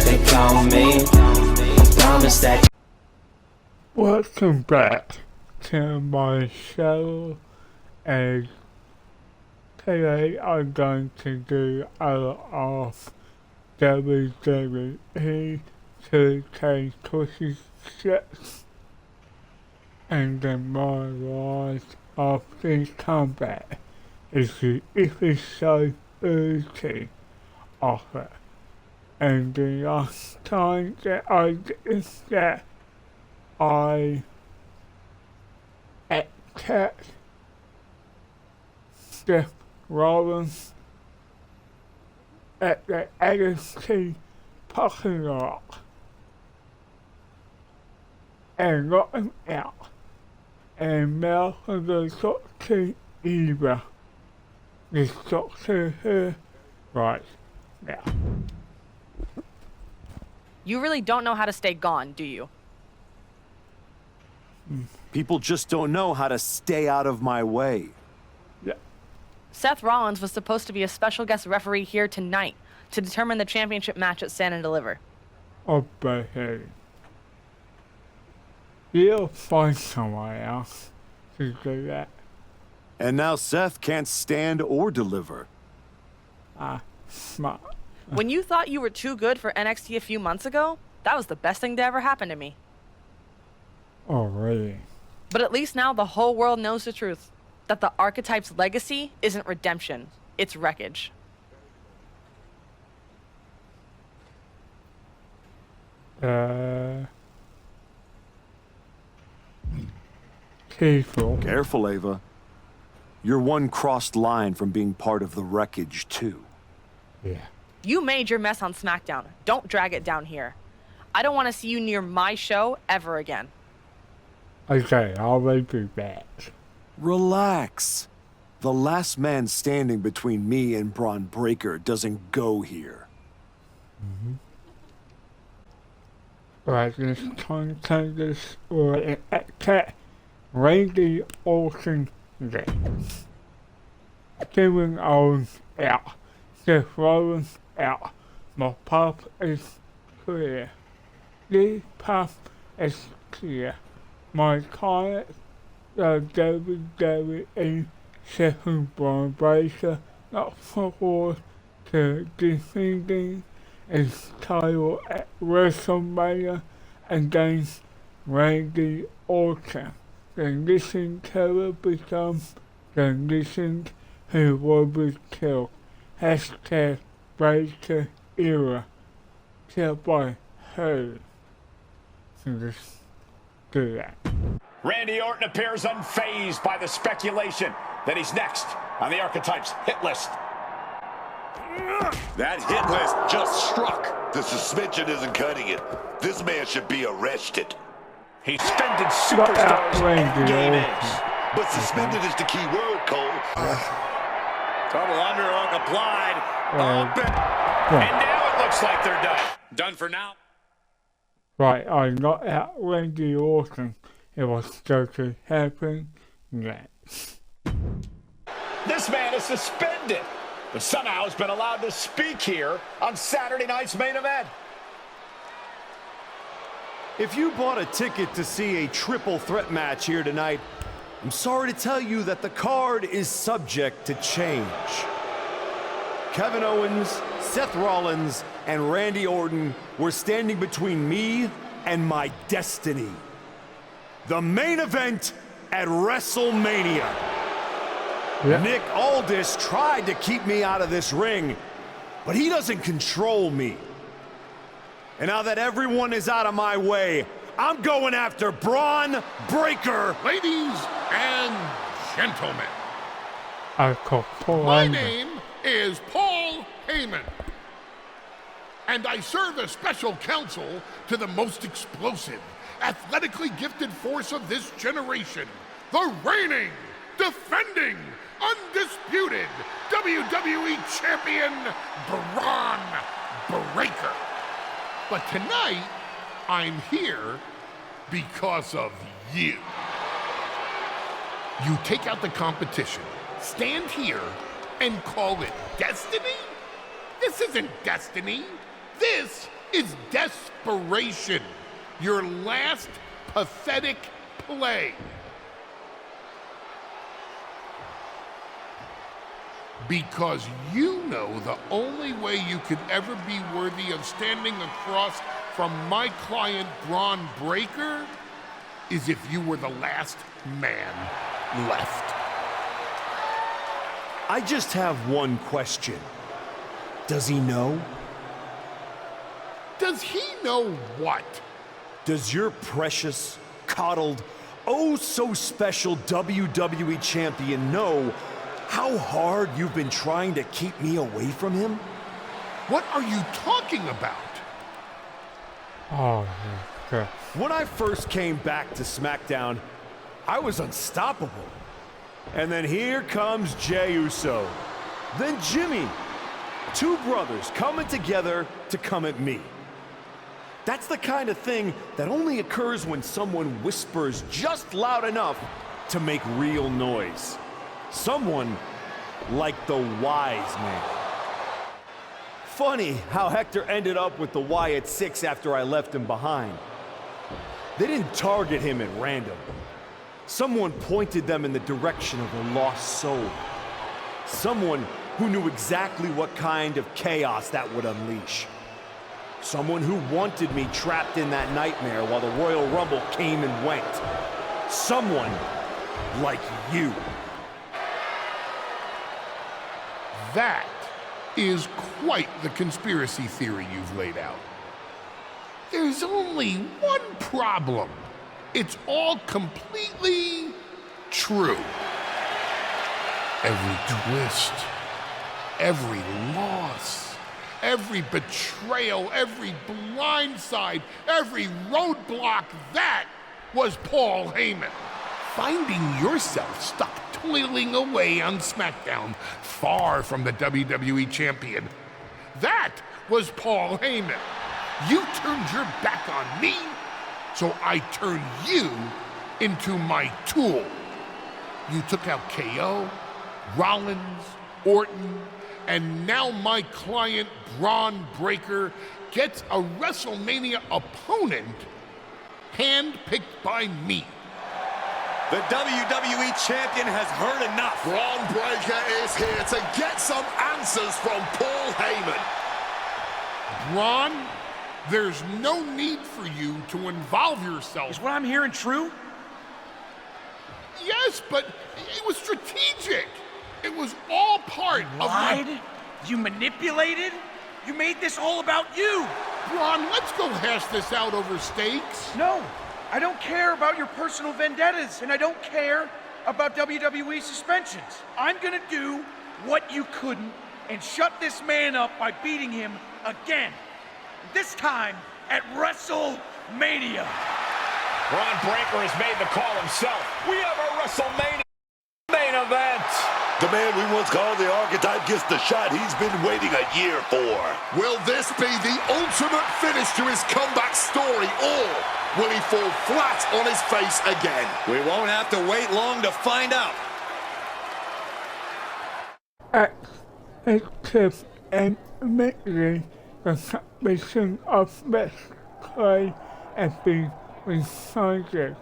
They call me promise that. Welcome back to my show, and today I'm going to do a lot of WWE 2K26 and the MyRise of this combat is the episode 30 of it. And the last time that I did that, I attacked Seth Rollins at the NXT parking lot and got him out. And now I'm going to talk to Eva. Let's talk to her right now. You really don't know how to stay gone, do you? People just don't know how to stay out of my way. Yeah. Seth Rollins was supposed to be a special guest referee here tonight to determine the championship match at Stand and Deliver. Oh, baby. You'll find someone else to do that. And now Seth can't stand or deliver. Smart. When you thought you were too good for NXT a few months ago, that was the best thing to ever happen to me. Oh, really? But at least now the whole world knows the truth. That the Archetype's legacy isn't redemption, it's wreckage. Careful, Ava. You're one crossed line from being part of the wreckage, too. Yeah. You made your mess on SmackDown. Don't drag it down here. I don't want to see you near my show ever again. Okay, I'll be back. Relax. The last man standing between me and Braun Breaker doesn't go here. Right, this content is for an attack Randy Orton games. Kevin Owens out. Seth Rollins out. My path is clear. This path is clear. My client, the WWE second Braun Breaker, not forward to defending his title at WrestleMania against Randy Orton. The legend killer becomes the legend who will be killed. Hashtag Breaker era. Killed by her. So just do that. Randy Orton appears unfazed by the speculation that he's next on the Archetype's hit list. That hit list just struck. The suspension isn't cutting it. This man should be arrested. He suspended superstars and gamers. But suspended is the key word, Cole. Double underhook applied. And now it looks like they're done. Done for now. Right, I got out Randy Orton. It was going to happen next. This man is suspended, but somehow has been allowed to speak here on Saturday night's main event. If you bought a ticket to see a triple threat match here tonight, I'm sorry to tell you that the card is subject to change. Kevin Owens, Seth Rollins, and Randy Orton were standing between me and my destiny. The main event at WrestleMania. Yeah. Nick Aldis tried to keep me out of this ring, but he doesn't control me. And now that everyone is out of my way, I'm going after Braun Breaker. Ladies and gentlemen, my my name is Paul Heyman, and I serve as special counsel to the most explosive, athletically gifted force of this generation, the reigning, defending, undisputed WWE Champion, Braun Breaker. But tonight, I'm here because of you. You take out the competition, stand here, and call it destiny? This isn't destiny. This is desperation. Your last pathetic play. Because you know the only way you could ever be worthy of standing across from my client Braun Breaker is if you were the last man left. I just have one question. Does he know? Does he know what? Does your precious, coddled, oh so special WWE champion know how hard you've been trying to keep me away from him? What are you talking about? Oh, okay. When I first came back to SmackDown, I was unstoppable. And then here comes Jey Uso. Then Jimmy. Two brothers coming together to come at me. That's the kind of thing that only occurs when someone whispers just loud enough to make real noise. Someone like the wise man. Funny how Hector ended up with the Wyatt Six after I left him behind. They didn't target him at random. Someone pointed them in the direction of a lost soul. Someone who knew exactly what kind of chaos that would unleash. Someone who wanted me trapped in that nightmare while the Royal Rumble came and went. Someone like you. That is quite the conspiracy theory you've laid out. There's only one problem. It's all completely true. Every twist, every loss, every betrayal, every blindside, every roadblock, that was Paul Heyman. Finding yourself stuck toiling away on SmackDown, far from the WWE champion. That was Paul Heyman. You turned your back on me, so I turned you into my tool. You took out KO, Rollins, Orton, and now my client Braun Breaker gets a WrestleMania opponent handpicked by me. The WWE champion has heard enough. Braun Breaker is here to get some answers from Paul Heyman. Braun, there's no need for you to involve yourself. Is what I'm hearing true? Yes, but it was strategic. It was all part of Lied? my... You manipulated? You made this all about you! Braun, let's go hash this out over stakes. No, I don't care about your personal vendettas, and I don't care about WWE suspensions. I'm gonna do what you couldn't and shut this man up by beating him again. This time at WrestleMania. Braun Breaker has made the call himself. We have a WrestleMania main event. The man we once called the archetype gets the shot he's been waiting a year for. Will this be the ultimate finish to his comeback story, or will he fall flat on his face again? We won't have to wait long to find out. Active and immediately the submission of Miss Clay has been rescinded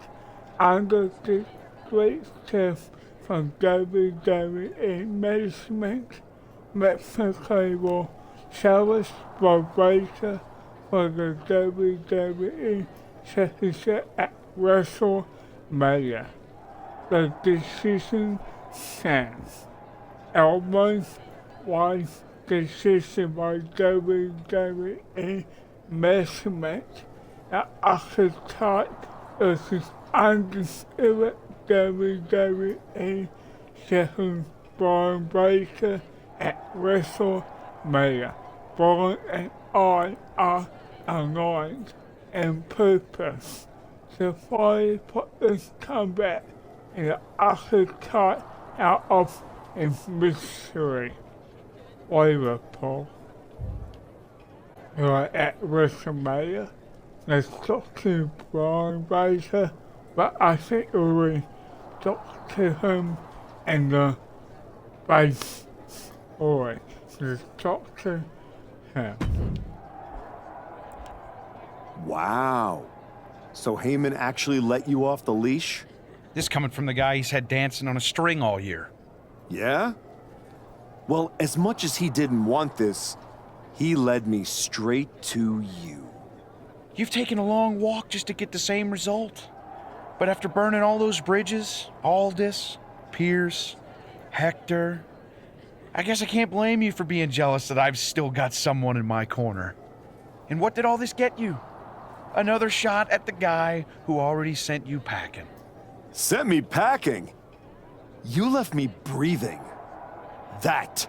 under the great shift from WWE management. Mr. Clay will challenge the Breaker for the WWE Championship at WrestleMania. The decision stands. Elman's wise decision by WWE management that archetype is undisputed WWE champion Braun Breaker at WrestleMania. Braun and I are aligned in purpose to finally put this comeback in the archetype out of its mystery. Liverpool. You're at WrestleMania. Let's talk to Braun Breaker, but I think we talk to him in the base story. Let's talk to him. Wow. So Heyman actually let you off the leash? This coming from the guy he's had dancing on a string all year. Yeah? Well, as much as he didn't want this, he led me straight to you. You've taken a long walk just to get the same result. But after burning all those bridges, Aldis, Pierce, Hector, I guess I can't blame you for being jealous that I've still got someone in my corner. And what did all this get you? Another shot at the guy who already sent you packing. Sent me packing? You left me breathing. That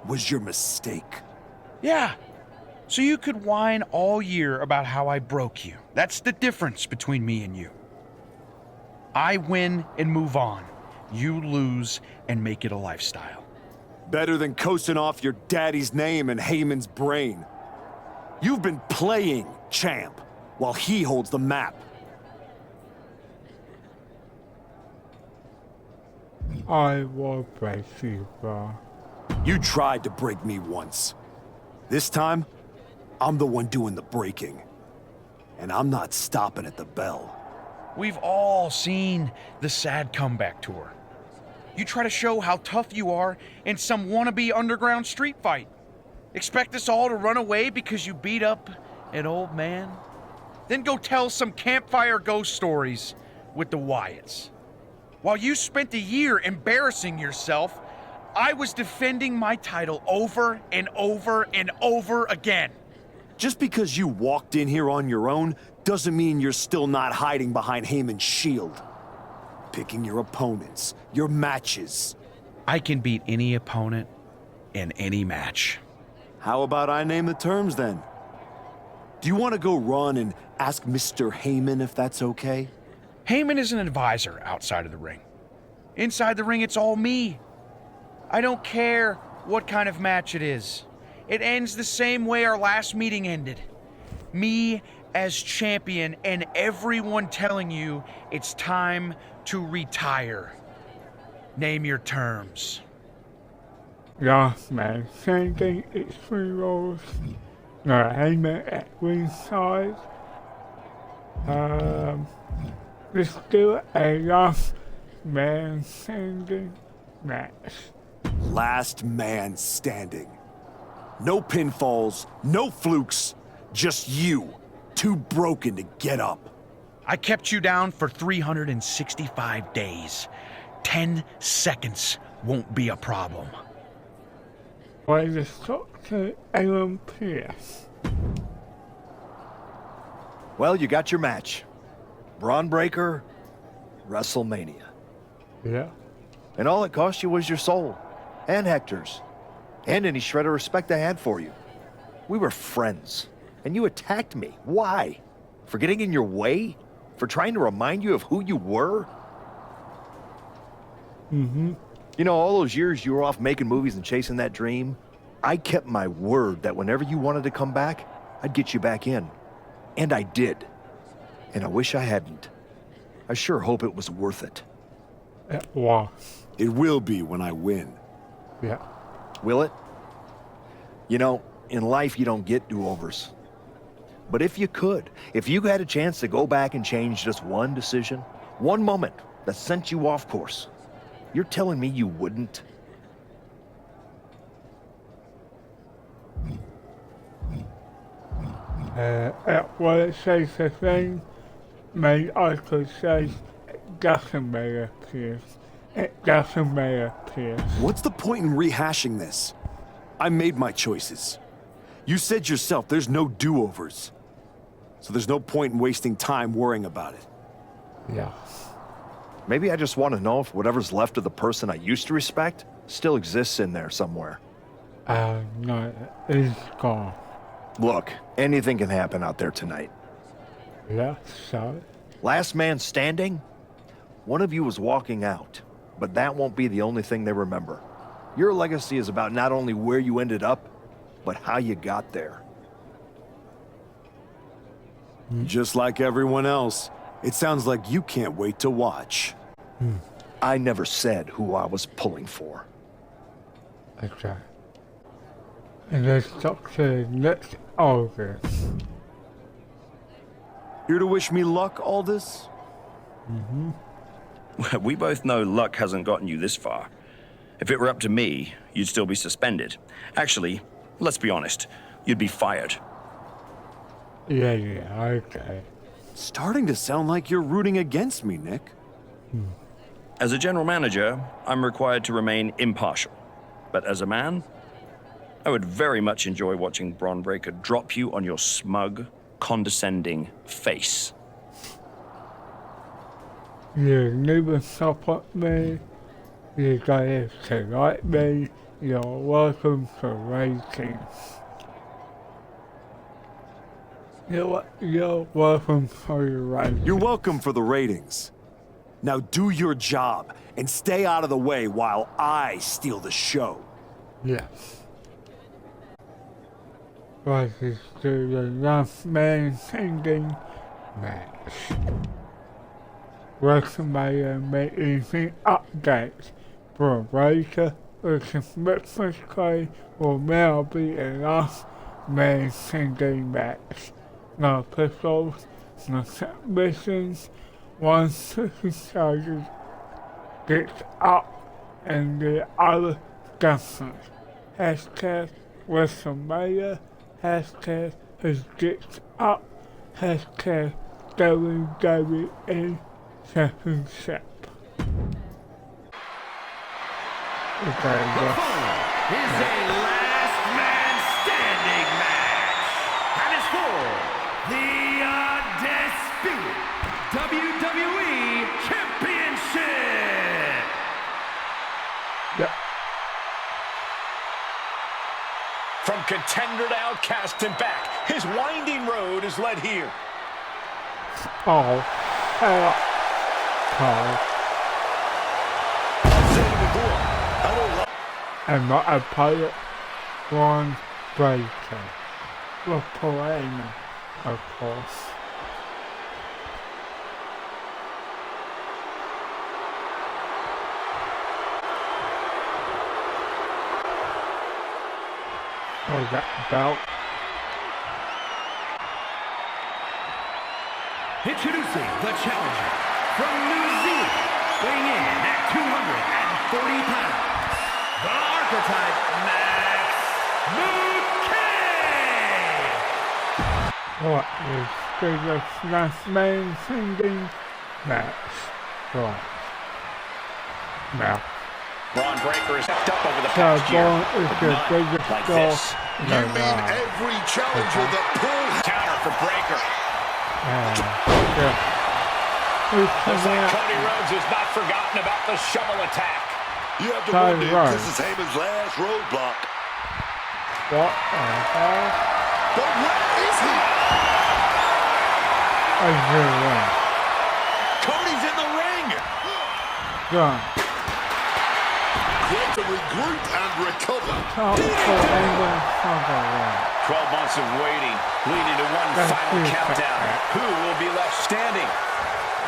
was your mistake. Yeah, so you could whine all year about how I broke you. That's the difference between me and you. I win and move on. You lose and make it a lifestyle. Better than coasting off your daddy's name in Heyman's brain. You've been playing champ while he holds the map. I will break you, bro. You tried to break me once. This time, I'm the one doing the breaking. And I'm not stopping at the bell. We've all seen the sad comeback tour. You try to show how tough you are in some wannabe underground street fight. Expect us all to run away because you beat up an old man? Then go tell some campfire ghost stories with the Wyatts. While you spent a year embarrassing yourself, I was defending my title over and over and over again. Just because you walked in here on your own doesn't mean you're still not hiding behind Heyman's shield. Picking your opponents, your matches. I can beat any opponent in any match. How about I name the terms then? Do you want to go run and ask Mr. Heyman if that's okay? Heyman is an advisor outside of the ring. Inside the ring, it's all me. I don't care what kind of match it is. It ends the same way our last meeting ended. Me as champion and everyone telling you it's time to retire. Name your terms. Last man standing its 3 roles. Heyman at ringside. Let's do a last man standing match. Last man standing. No pinfalls, no flukes, just you, too broken to get up. I kept you down for 365 days. 10 seconds won't be a problem. Why the talk to Aaron Pierce? Well, you got your match. Braun Breaker, WrestleMania. Yeah. And all it cost you was your soul. And Hector's. And any shred of respect I had for you. We were friends. And you attacked me. Why? For getting in your way? For trying to remind you of who you were? Mm-hmm. You know, all those years you were off making movies and chasing that dream, I kept my word that whenever you wanted to come back, I'd get you back in. And I did. And I wish I hadn't. I sure hope it was worth it. It was. It will be when I win. Yeah. Will it? You know, in life you don't get do-overs. But if you could, if you had a chance to go back and change just one decision, one moment that sent you off course, you're telling me you wouldn't? Well, it says the thing, may also say it doesn't matter, Pierce. It doesn't matter, Pierce. What's the point in rehashing this? I made my choices. You said yourself there's no do-overs. So there's no point in wasting time worrying about it. Yeah. Maybe I just want to know if whatever's left of the person I used to respect still exists in there somewhere. No, it's gone. Look, anything can happen out there tonight. Yeah, so? Last man standing? One of you was walking out, but that won't be the only thing they remember. Your legacy is about not only where you ended up, but how you got there. Just like everyone else, it sounds like you can't wait to watch. I never said who I was pulling for. Okay. And let's talk to next August. Here to wish me luck, Aldis? We both know luck hasn't gotten you this far. If it were up to me, you'd still be suspended. Actually, let's be honest, you'd be fired. Yeah, okay. Starting to sound like you're rooting against me, Nick. As a general manager, I'm required to remain impartial. But as a man, I would very much enjoy watching Braun Breaker drop you on your smug, condescending face. You never support me. You guys to like me. You're welcome to ratings. You're welcome for your ratings. You're welcome for the ratings. Now do your job and stay out of the way while I steal the show. Yes. This is the last man standing match. WrestleMania making updates for Breaker versus McClay will now be a last man standing match. No pistols, no submissions. One superstar gets up and the other doesn't. Hashtag WrestleMania. Hashtag who gets up. Hashtag WWE Championship. The following is a last man standing match. And it's for the undisputed WWE Championship. Yep. From contender to outcast and back, his winding road is led here. Oh. And my opponent, Braun Breaker. With Heyman, of course. Oh, that belt. Introducing the challenger from New Zealand, weighing in at 240 pounds, the archetype Max Mucay! What is the last man singing match? Right. Now. Braun Breaker is stepped up over the So past year, Braun is but the not biggest like star this. in You the mean world. every challenger that Paul Counter for Breaker. Who's Looks coming like out? Cody Rhodes has not forgotten about the shovel attack. You have to Cody wonder if Rhodes. this is Heyman's last roadblock. What the hell? But where is he? I hear that. Cody's in the ring. Done. Quick to regroup and recover. Top for England, cover one. 12 months of waiting, leading to one That's final huge. countdown. Who will be left standing?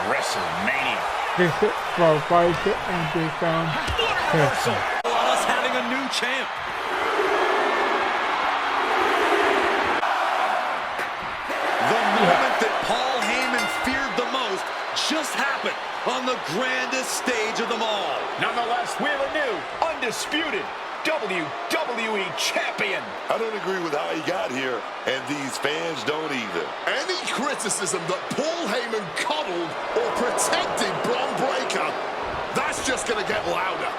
WrestleMania. This is for Breaker and become Reversal on us having a new champ. The moment that Paul Heyman feared the most just happened on the grandest stage of them all. Nonetheless, we have a new, undisputed WWE Champion. I don't agree with how he got here, and these fans don't either. Any criticism that Paul Heyman coddled or protected Braun Breaker, that's just going to get louder.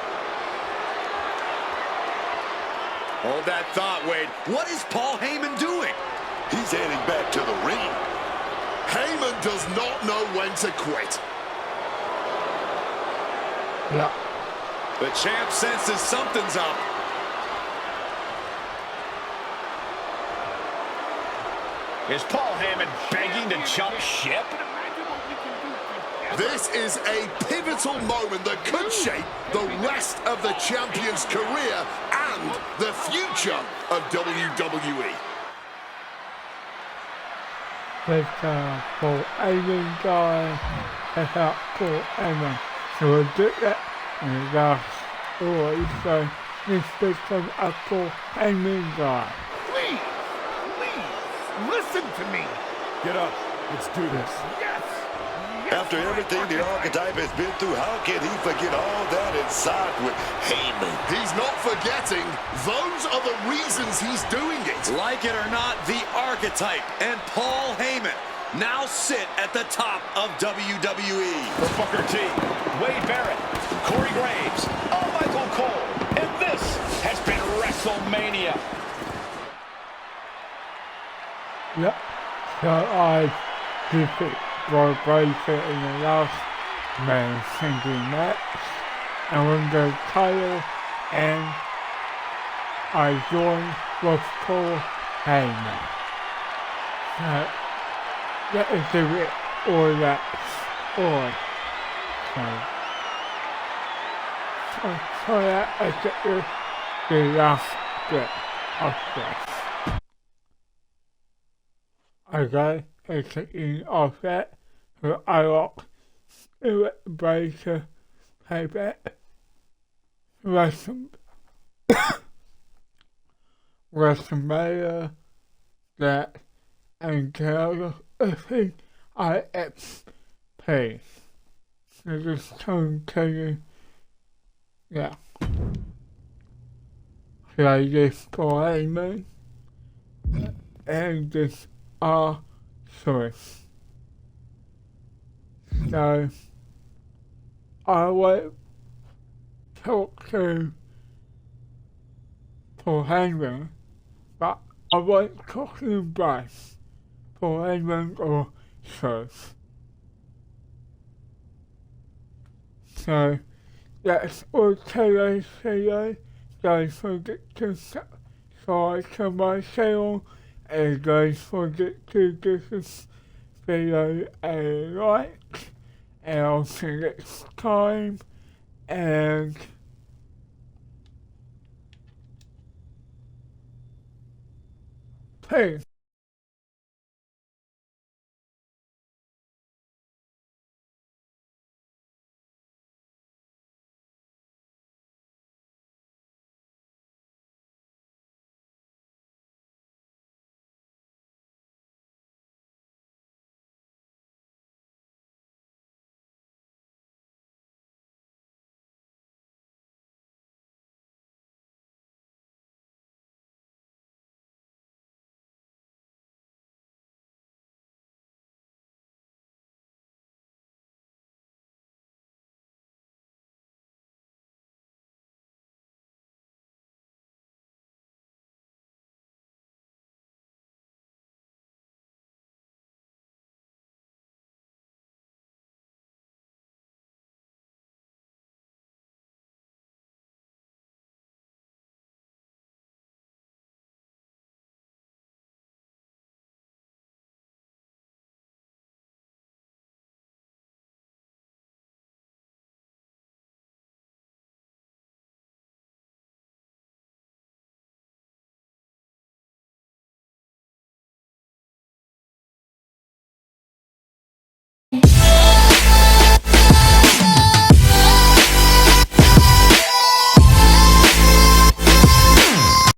Hold that thought, Wade. What is Paul Heyman doing? He's heading back to the ring. Heyman does not know when to quit. Yeah. The champ senses something's up. Is Paul Heyman begging to jump ship? This is a pivotal moment that could shape the rest of the champion's career and the future of WWE. This for England guy. That's out for England. So we'll do that in the last story. So this becomes a for England guy. Please, listen to me. Get up. Let's do this. Yes! After everything the Archetype has been through, how can he forget all that inside with Heyman? He's not forgetting. Those are the reasons he's doing it. Like it or not, the Archetype and Paul Heyman now sit at the top of WWE. For Booker T, Wade Barrett, Corey Graves, Michael Cole, and this has been WrestleMania. Yep. So I defeat Brock Lesnar in the last man single match. I won the title and I joined with Paul Heyman. So that is the or that's all. So that is the last bit of this. Okay, it's in offset, so I lock the breaker payback. WrestleMania that entails IXP. So just continue. Yeah. So I just for Heyman and this sorry. So I will talk to Paul Heyman, but I won't talk to Bryce, Paul Heyman or Surf. So that's all today's video. Don't forget to subscribe to my channel and don't forget to give this video a like, and I'll see you next time, and peace.